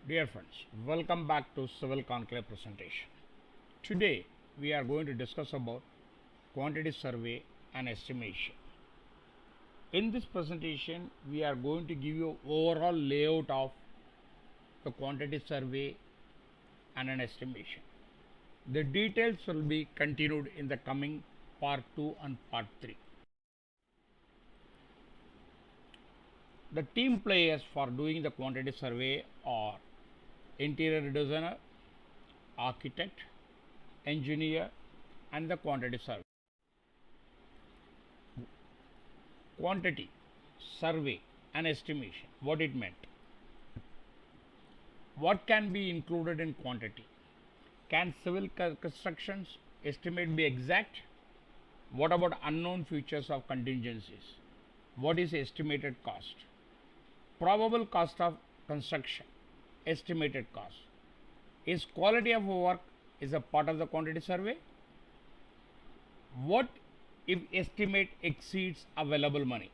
Dear friends, welcome back to Civil Conclave presentation. Today we are going to discuss about quantity survey and estimation. In this presentation, we are going to give you overall layout of the quantity survey and an estimation. The details will be continued in the coming part 2 and part 3. The team players for doing the quantity survey are interior designer, architect, engineer, and the quantity survey. Quantity, survey, and estimation. What it meant. What can be included in quantity? Can civil constructions estimate be exact? What about unknown features of contingencies? What is estimated cost? Probable cost of construction, estimated cost. Is quality of work is a part of the quantity survey? What if estimate exceeds available money?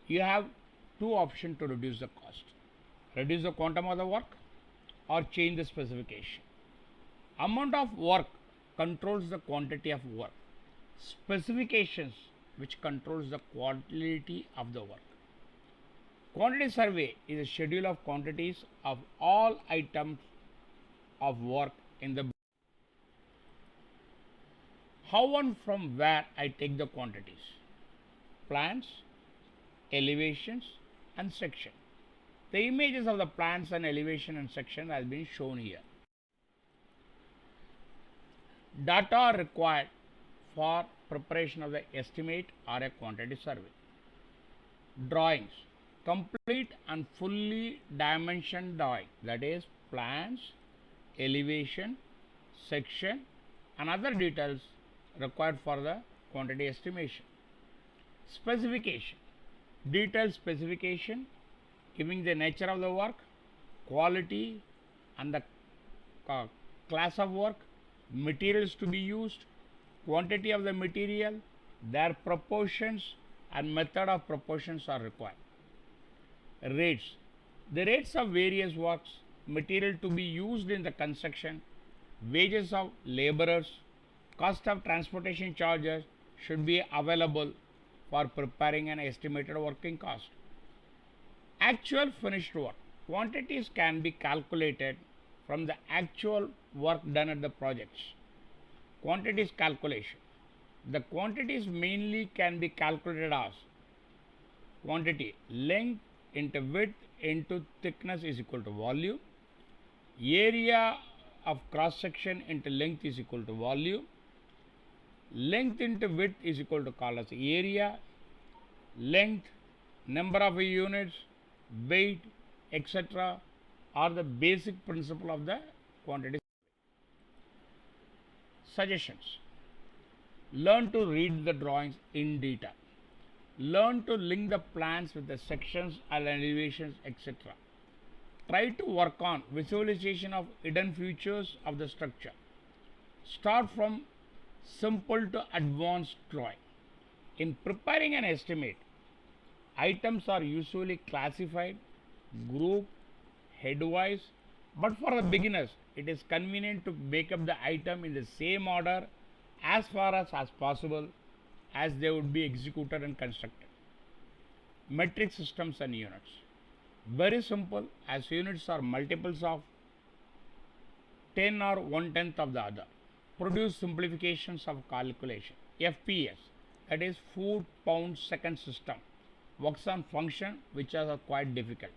You have two options to reduce the cost. Reduce the quantum of the work or change the specification. Amount of work controls the quantity of work. Specifications which controls the quality of the work. Quantity survey is a schedule of quantities of all items of work in the. How and from where I take the quantities? Plans, elevations, and section. The images of the plans and elevation and section has been shown here. Data are required for preparation of the estimate or a quantity survey. Drawings. Complete and fully dimensioned drawing, that is plans, elevation, section, and other details required for the quantity estimation. Specification. Detailed specification giving the nature of the work, quality, and the class of work, materials to be used, quantity of the material, their proportions, and method of proportions are required. Rates. The rates of various works, material to be used in the construction, wages of laborers, cost of transportation charges should be available for preparing an estimated working cost. Actual finished work. Quantities can be calculated from the actual work done at the projects. Quantities calculation. The quantities mainly can be calculated as quantity length into width into thickness is equal to volume, area of cross section into length is equal to volume, length into width is equal to called as area, length, number of units, weight, etc. are the basic principle of the quantity. Suggestions. Learn to read the drawings in detail. Learn to link the plans with the sections and elevations, etc. Try to work on visualization of hidden features of the structure. Start from simple to advanced drawing. In preparing an estimate, items are usually classified, grouped, headwise, but for the beginners, it is convenient to make up the item in the same order as far as possible as they would be executed and constructed. Metric systems and units. Very simple, as units are multiples of 10 or 1/10 of the other. Produce simplifications of calculation. FPS, that is foot pound second system, works on function which are quite difficult.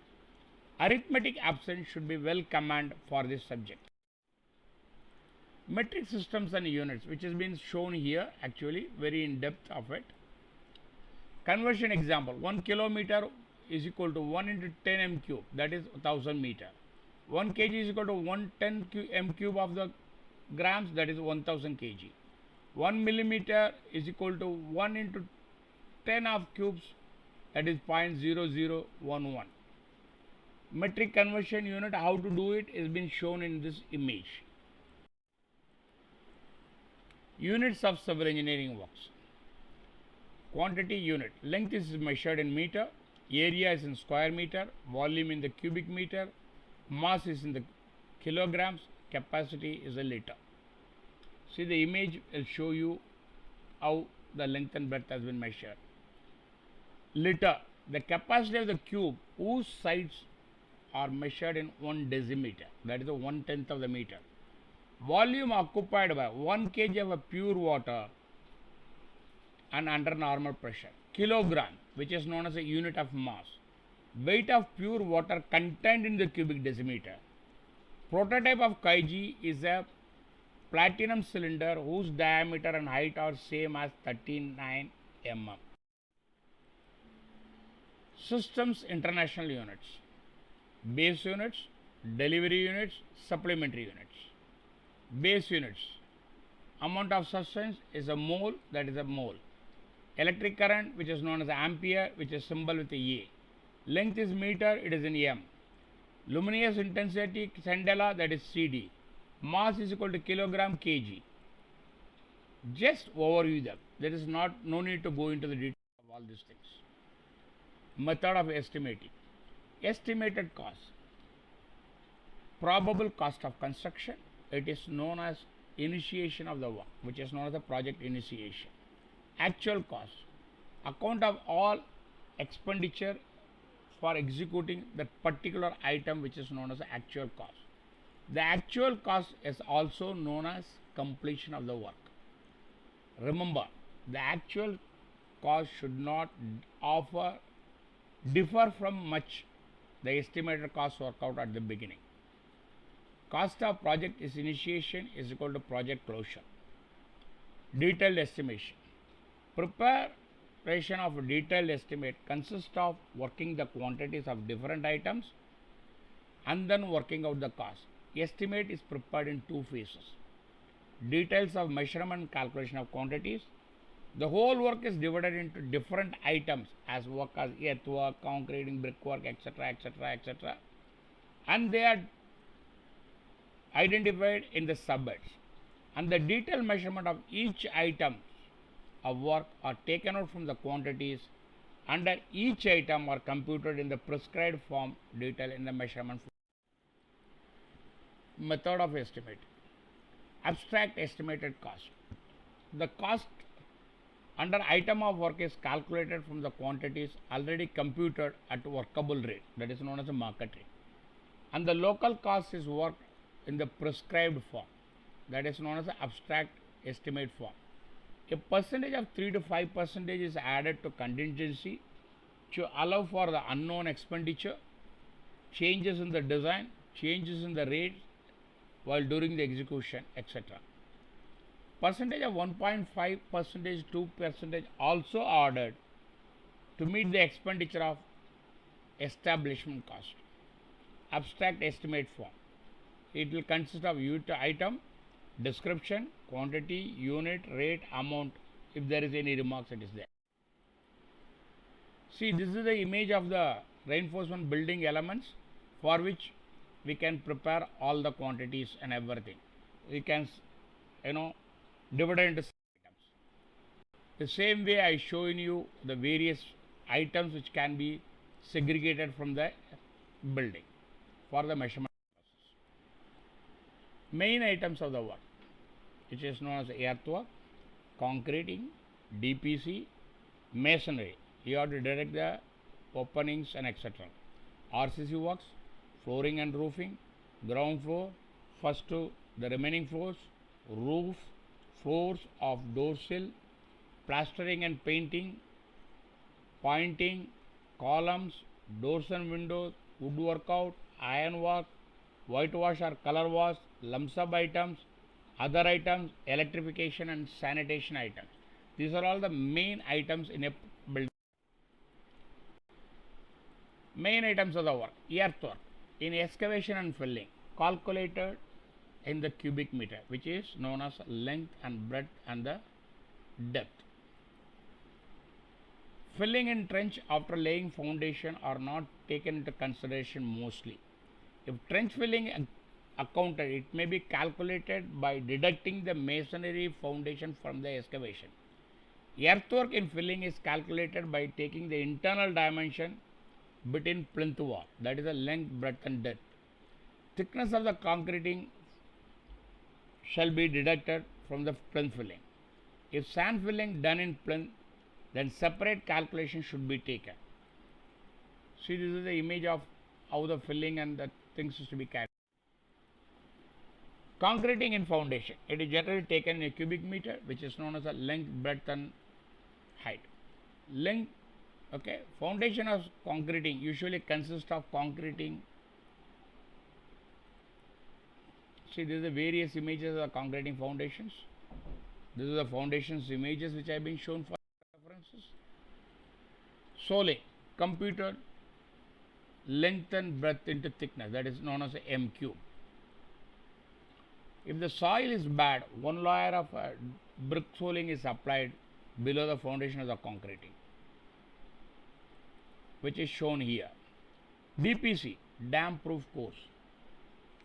Arithmetic absence should be well command for this subject. Metric systems and units, which has been shown here, actually very in depth of it. Conversion example, 1 kilometer is equal to 1 into 10 m cube, that is 1000 meter. 1 kg is equal to 110 m cube of the grams, that is 1000 kg. 1 millimeter is equal to 1 into 10 of cubes, that is 0.0011. Metric conversion unit, how to do it is been shown in this image. Units of civil engineering works. Quantity unit. Length is measured in meter, area is in square meter, volume in the cubic meter, Mass is in the kilograms, capacity is a liter. See the image will show you how the length and breadth has been measured. Liter, the capacity of the cube whose sides are measured in 1 decimeter, that is the 1/10 of the meter. Volume occupied by 1 kg of a pure water and under normal pressure. Kilogram, which is known as a unit of mass. Weight of pure water contained in the cubic decimeter. Prototype of Kaiji is a platinum cylinder whose diameter and height are same as 39 mm. Systems International Units. Base units, delivery units, supplementary units. Base units. Amount of substance is a mole, that is a mole. Electric current, which is known as ampere, which is symbol with a A. Length is meter, it is in M. Luminous intensity candela, that is CD. Mass is equal to kilogram kg. Just overview them. There is no need to go into the details of all these things. Method of estimating. Estimated cost. Probable cost of construction. It is known as initiation of the work, which is known as the project initiation. Actual cost. Account of all expenditure for executing that particular item, which is known as the actual cost. The actual cost is also known as completion of the work. Remember, the actual cost should not differ from much the estimated cost worked out at the beginning. Cost of project is initiation is equal to project closure. Detailed estimation. Preparation of a detailed estimate consists of working the quantities of different items and then working out the cost. Estimate is prepared in 2 phases. Details of measurement and calculation of quantities. The whole work is divided into different items as work as earthwork, concreting, brickwork, etc., etc., etc. And they are identified in the subheads. And the detailed measurement of each item of work are taken out from the quantities under each item are computed in the prescribed form detailed in the measurement form. Method of estimate. Abstract estimated cost. The cost under item of work is calculated from the quantities already computed at workable rate, that is known as a market rate. And the local cost is worked in the prescribed form, that is known as the abstract estimate form. A percentage of 3 to 5% is added to contingency to allow for the unknown expenditure, changes in the design, changes in the rate while during the execution, etc. Percentage of 1.5%, 2% also ordered to meet the expenditure of establishment cost. Abstract estimate form. It will consist of item, description, quantity, unit, rate, amount. If there is any remarks, it is there. See, this is the image of the reinforcement building elements for which we can prepare all the quantities and everything. We can, divide into items. The same way I shown you the various items which can be segregated from the building for the measurement process. Main items of the work, which is known as earthwork, concreting, DPC, masonry. You have to direct the openings and etc. RCC works, flooring and roofing, ground floor, first to the remaining floors, roof, floors of door sill, plastering and painting, pointing, columns, doors and windows, wood workout, iron work, whitewash or color wash, lump sum items, other items, electrification and sanitation items. These are all the main items in a building. Main items of the work. Earthwork in excavation and filling, calculated in the cubic meter, which is known as length and breadth and the depth. Filling in trench after laying foundation are not taken into consideration mostly. If trench filling accounted, it may be calculated by deducting the masonry foundation from the excavation. Earthwork in filling is calculated by taking the internal dimension between plinth wall, that is the length, breadth and depth. Thickness of the concreting shall be deducted from the plinth filling. If sand filling done in plinth, then separate calculation should be taken. See, this is the image of how the filling and the things is to be carried. Concreting in foundation. It is generally taken in a cubic meter, which is known as a length, breadth, and height. Length, okay. Foundation of concreting usually consists of concreting. See, this is the various images of concreting foundations. This is the foundations images which have been shown for references. Soling, computed length and breadth into thickness, that is known as a M cube. If the soil is bad, one layer of brick soling is applied below the foundation of the concreting, which is shown here. DPC, damp proof course,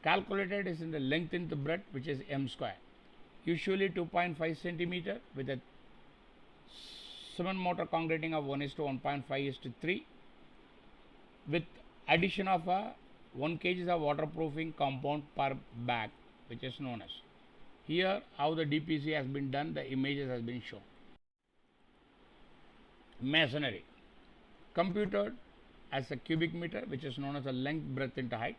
calculated is in the length into breadth, which is M square, usually 2.5 centimeter with a cement mortar concreting of 1:1.5:3 with addition of 1 kg of waterproofing compound per bag, which is known as. Here how the DPC has been done, the images has been shown. Masonry, computed as a cubic meter, which is known as a length, breadth into height.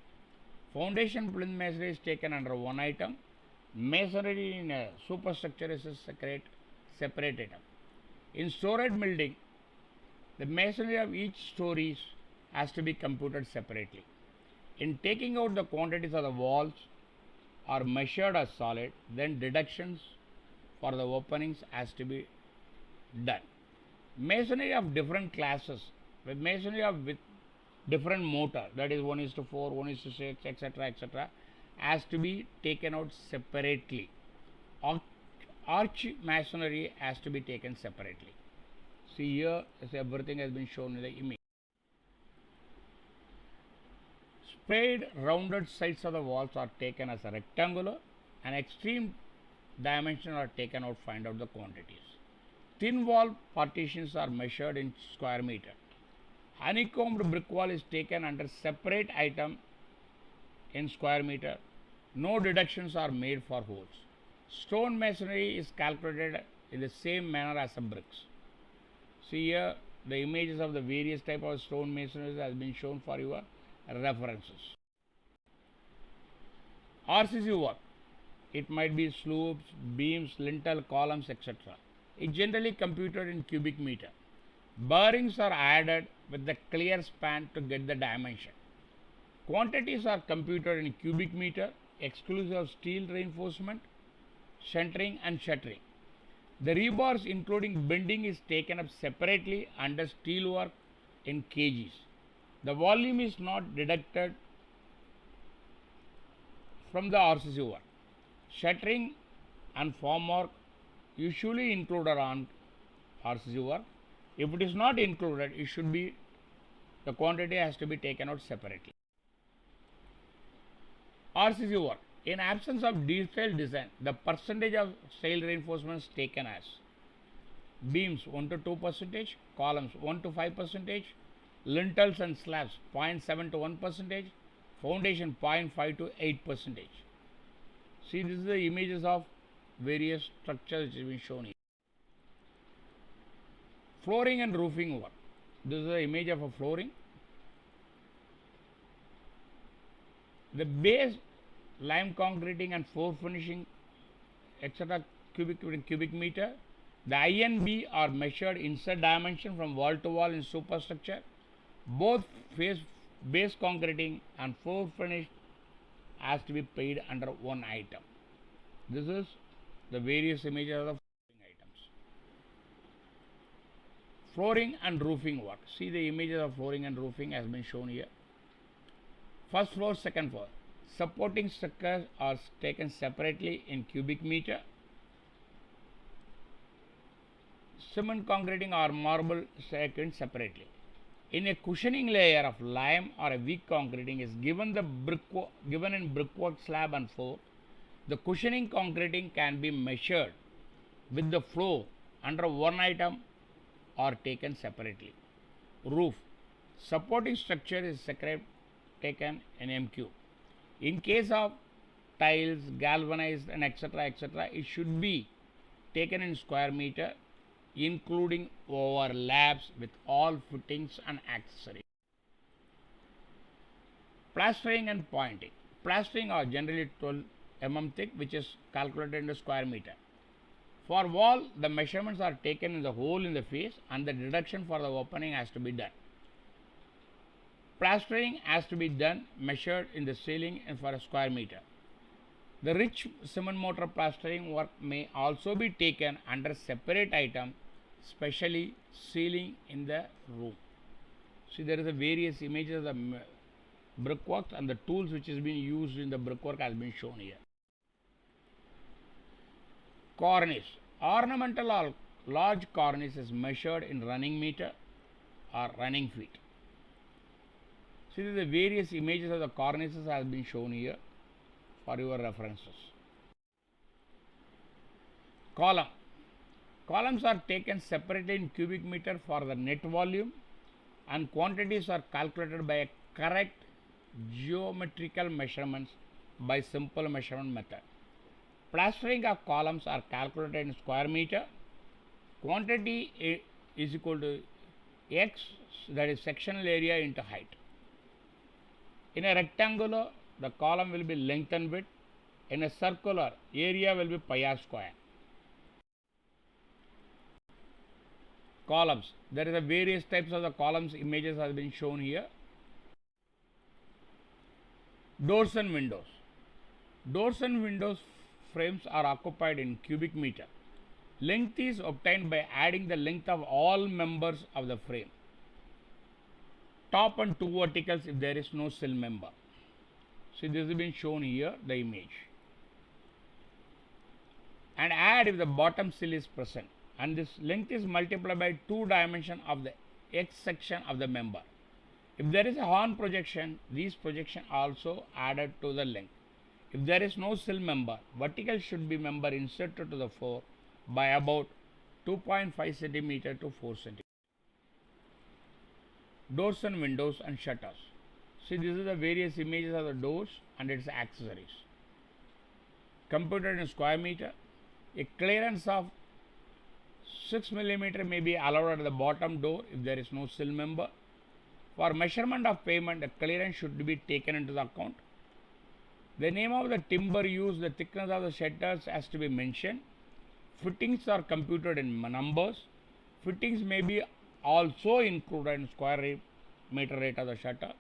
Foundation plinth masonry is taken under one item. Masonry in a superstructure is a separate item. In storage building, the masonry of each story has to be computed separately. In taking out the quantities of the walls are measured as solid, then deductions for the openings has to be done. Masonry of different classes, with masonry of with different mortar, that is 1:4, 1:6, etc., etc., has to be taken out separately. Arch masonry has to be taken separately. See here, everything has been shown in the image. Spade rounded sides of the walls are taken as a rectangular, and extreme dimensions are taken out, find out the quantities. Thin wall partitions are measured in square meter. Honeycombed brick wall is taken under separate item in square meter. No deductions are made for holes. Stone masonry is calculated in the same manner as the bricks. See here, the images of the various type of stone masonry has been shown for your references. RCC work, it might be slopes, beams, lintel, columns, etc. It generally computed in cubic meter. Bearings are added with the clear span to get the dimension. Quantities are computed in cubic meter, exclusive of steel reinforcement, centering and shuttering. The rebars including bending is taken up separately under steel work in kgs. The volume is not deducted from the RCC work. Shuttering and formwork usually included on RCC work. If it is not included, it should be, the quantity has to be taken out separately. RCC work. In absence of detailed design, the percentage of steel reinforcements taken as beams 1 to 2%, columns 1 to 5%, lintels and slabs 0.7 to 1%, foundation 0.5 to 8%. See, this is the images of various structures which have been shown here. Flooring and roofing work. This is the image of a flooring. The base, lime concreting and floor finishing, etc., cubic meter. The I and B are measured inside dimension from wall to wall in superstructure. Both base concreting and floor finish has to be paid under one item. This is the various images of the flooring items. Flooring and roofing work. See, the images of flooring and roofing has been shown here. First floor, second floor. Supporting structures are taken separately in cubic meter. Cement concreting or marble taken separately. In a cushioning layer of lime or a weak concreting is given in brickwork slab and floor. The cushioning concreting can be measured with the floor under one item or taken separately. Roof. Supporting structure is taken in M cube. In case of tiles, galvanized and etc., it should be taken in square meter, including overlaps with all fittings and accessories. Plastering and pointing. Plastering are generally 12 thick, which is calculated in the square meter. For wall, the measurements are taken in the hole in the face and the deduction for the opening has to be done. Plastering has to be done measured in the ceiling and for a square meter. The rich cement mortar plastering work may also be taken under separate item, especially ceiling in the room. See, there is a various images of the brickwork and the tools which is being used in the brickwork has been shown here. Cornice. Ornamental or large cornice is measured in running meter or running feet. See, the various images of the cornices has been shown here for your references. Column. Columns are taken separately in cubic meter for the net volume and quantities are calculated by a correct geometrical measurements by simple measurement method. Plastering of columns are calculated in square meter. Quantity is equal to x, that is sectional area, into height. In a rectangular, the column will be length and width. In a circular, area will be pi r square. Columns. There is a various types of the columns images has been shown here. Doors and windows. Doors and windows frames are occupied in cubic meter. Length is obtained by adding the length of all members of the frame. Top and two verticals if there is no sill member. See, this has been shown here, the image. And add if the bottom sill is present. And this length is multiplied by 2 dimension of the x section of the member. If there is a horn projection, these projection also added to the length. If there is no sill member, vertical should be member inserted to the floor by about 2.5 cm to 4 cm. Doors and windows and shutters. See, this is the various images of the doors and its accessories. Computed in square meter. A clearance of 6 mm may be allowed at the bottom door if there is no sill member. For measurement of payment, the clearance should be taken into the account. The name of the timber used, the thickness of the shutters has to be mentioned. Fittings are computed in numbers. Fittings may be also included in square meter rate of the shutter.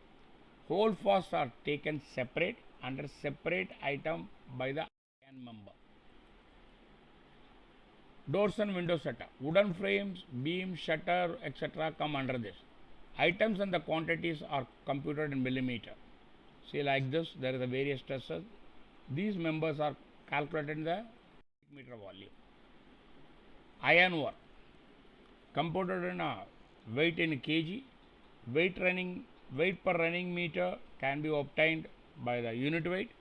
Hole costs are taken separate under separate item by the iron member. Doors and window shutter. Wooden frames, beam, shutter, etc. come under this. Items and the quantities are computed in millimeter. See, like this, there is a various stresses. These members are calculated in the meter volume. Iron work. Computed in a weight in kg. Weight per running meter can be obtained by the unit weight.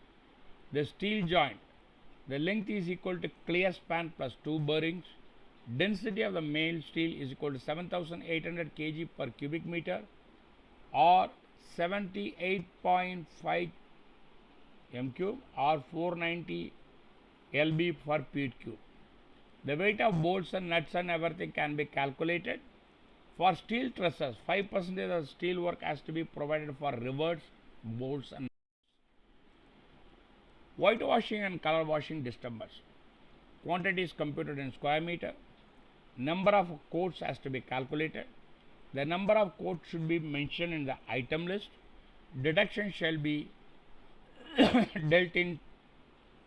The steel joint. The length is equal to clear span plus 2 bearings. Density of the main steel is equal to 7800 kg per cubic meter or 78.5 m cube or 490 lb per feet cube. The weight of bolts and nuts and everything can be calculated. For steel trusses, 5% of steel work has to be provided for rivets, bolts and nuts. Whitewashing and color washing disturbance. Quantity is computed in square meter. Number of coats has to be calculated. The number of coats should be mentioned in the item list. Deduction shall be dealt in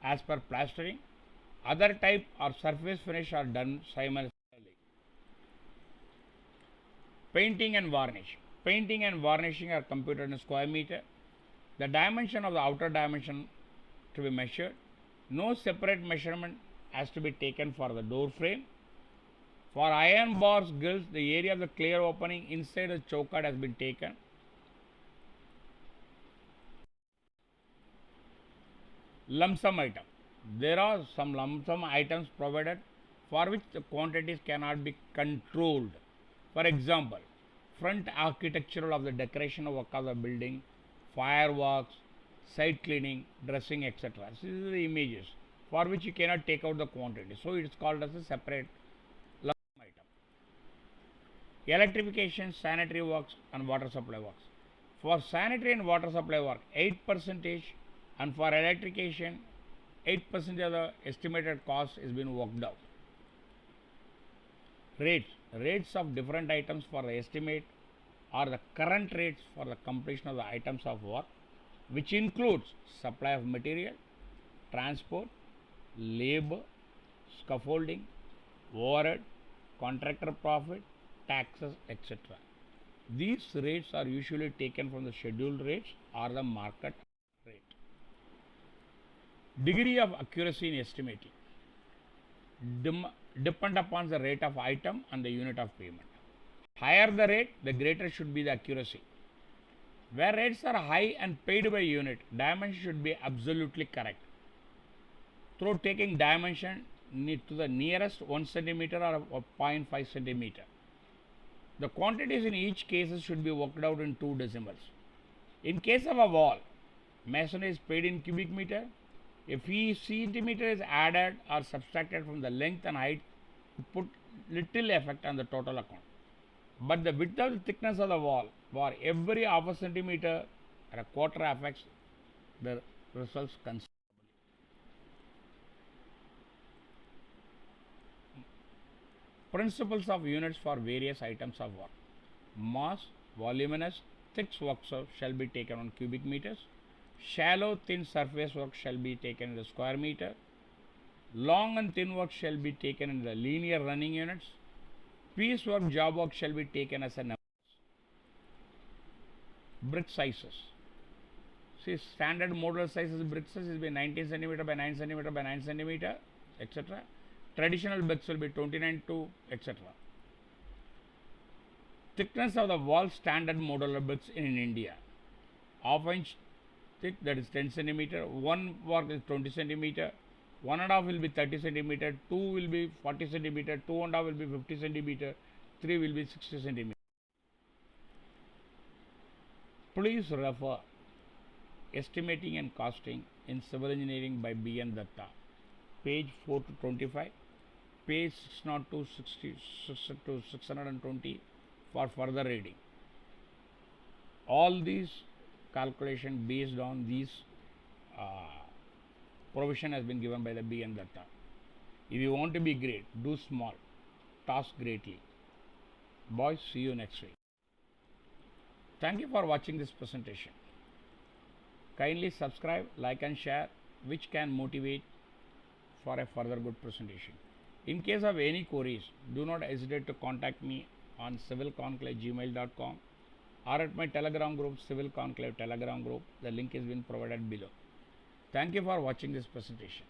as per plastering. Other type or surface finish are done simultaneously. Painting and varnish. Painting and varnishing are computed in square meter. The dimension of the outer dimension to be measured. No separate measurement has to be taken for the door frame. For iron bars, grills, the area of the clear opening inside the chocard has been taken. Lump sum item. There are some lump sum items provided for which the quantities cannot be controlled. For example, front architectural of the decoration work of the building, fireworks, site cleaning, dressing, etc. These are the images for which you cannot take out the quantity. So it is called as a separate lump sum item. Electrification, sanitary works and water supply works. For sanitary and water supply work, 8%, and for electrification, 8% of the estimated cost is being worked out. Rates of different items for the estimate are the current rates for the completion of the items of work, which includes supply of material, transport, labor, scaffolding, overhead, contractor profit, taxes, etc. These rates are usually taken from the scheduled rates or the market rate. Degree of accuracy in estimating depend upon the rate of item and the unit of payment. Higher the rate, the greater should be the accuracy. Where rates are high and paid by unit, dimension should be absolutely correct. Through taking dimension to the nearest 1 centimeter or 0.5 centimeter. The quantities in each case should be worked out in 2 decimals. In case of a wall, masonry is paid in cubic meter. If each centimeter is added or subtracted from the length and height, it put little effect on the total account. But the width of the thickness of the wall for every half a centimeter or a quarter affects the results considerably. Principles of units for various items of work. Mass, voluminous, thick work shall be taken on cubic meters. Shallow, thin surface work shall be taken in the square meter. Long and thin work shall be taken in the linear running units. Piece work, job work shall be taken as a number. Brick sizes. See, standard model sizes brick size is by 19 centimeter by 9 centimeter by 9 centimeter, etc. Traditional bricks will be 29 to etc. Thickness of the wall standard modular bricks in India. Half inch thick, that is 10 centimeter. One work is 20 centimeter. 1.5 will be 30 centimeter. 2 will be 40 centimeter. 2.5 will be 50 centimeter. 3 will be 60 centimeter. Please refer Estimating and Costing in Civil Engineering by B.N. Datta, page 4 to 25, page 602 to 620 for further reading. All these calculations based on these provision has been given by the B.N. Datta. If you want to be great, do small, task greatly. Boys, see you next week. Thank you for watching this presentation. Kindly subscribe, like and share, which can motivate for a further good presentation. In case of any queries, do not hesitate to contact me on civilconclave@gmail.com or at my Telegram group, Civil Conclave Telegram group. The link has been provided below. Thank you for watching this presentation.